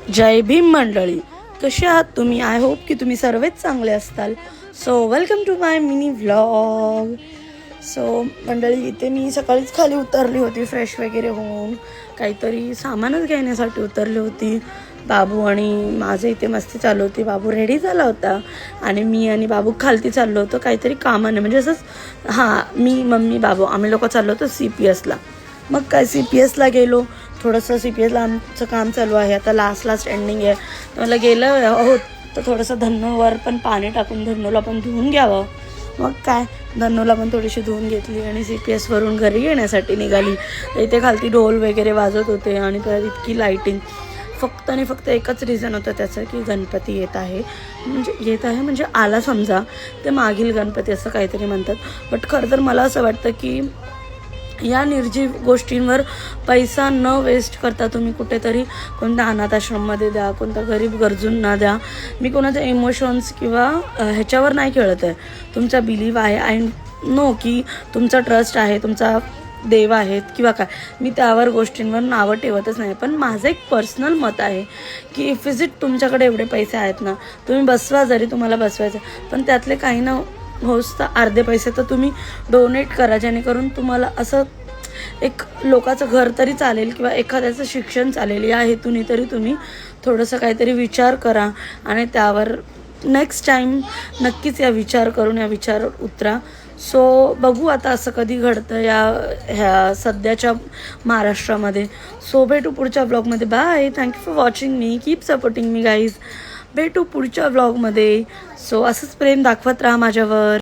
जय भीम मंडळी, कसे आहात तुम्ही? आय होप की तुम्ही सर्वच चांगले असताल. So welcome to my mini vlog. So मंडळी, इथे मी सकाळीच खाली उतरली होती फ्रेश वगैरे होऊन, काहीतरी सामानच घेण्यासाठी उतरली होती. बाबू आणि माझं इथे मस्ती चालू होती. बाबू रेडी झाला होता आणि मी आणि बाबू खालती चाललो होतो काहीतरी कामाने, म्हणजे असंच. मी, मम्मी, बाबू आम्ही लोक चाललो होतो CPSला. मग काय CPSला गेलो. थोडंसं CPSला आमचं काम चालू आहे आता, लास्ट एंडिंग आहे. मला गेलं आहोत तर थोडंसं धन्नूवर पण पाणी टाकून धन्नूला पण धुवून घ्यावं. मग काय, धन्नूला पण थोडीशी धुवून घेतली आणि CPSवरून घरी येण्यासाठी निघाली. इथे खालती ढोल वगैरे वाजत होते आणि परत इतकी लाईटिंग. फक्त आणि फक्त एकच रिझन होतं त्याचं, की गणपती येत आहे म्हणजे आला समजा, ते मागील गणपती असं काहीतरी म्हणतात. बट खरं तर मला असं वाटतं की या निर्जीव गोष्टींवर पैसा न वेस्ट करता तुम्ही कुठेतरी कोणत्या अनाथ आश्रममध्ये द्या, कोणत्या गरीब गरजूंना द्या. मी कोणाचे इमोशन्स किंवा ह्याच्यावर नाही खेळत आहे. तुमचा बिलीव आहे, आय नो की तुमचा ट्रस्ट आहे, तुमचा देव आहेत किंवा काय, मी त्यावर गोष्टींवर नावं ठेवतच नाही. पण माझं एक पर्सनल मत आहे की इफ इज इट तुमच्याकडे एवढे पैसे आहेत ना, तुम्ही बसवा, जरी तुम्हाला बसवायचं, पण त्यातले काही ना होस तर अर्धे पैसे तर तुम्ही डोनेट करा, जेणेकरून तुम्हाला असं एक लोकांचं घर तरी चालेल किंवा एखाद्याचं शिक्षण चालेल. या हेतूने तरी तुम्ही थोडंसं काहीतरी विचार करा आणि त्यावर नेक्स्ट टाईम नक्कीच या विचार उतरा. सो बघू आता असं कधी घडतं ह्या सध्याच्या महाराष्ट्रामध्ये. सो भेटू पुढच्या ब्लॉगमध्ये. Bye. Thank you for watching me. Keep supporting me guys. भेटू पुढच्या व्लॉगमध्ये. सो असंच प्रेम दाखवत राहा माझ्यावर.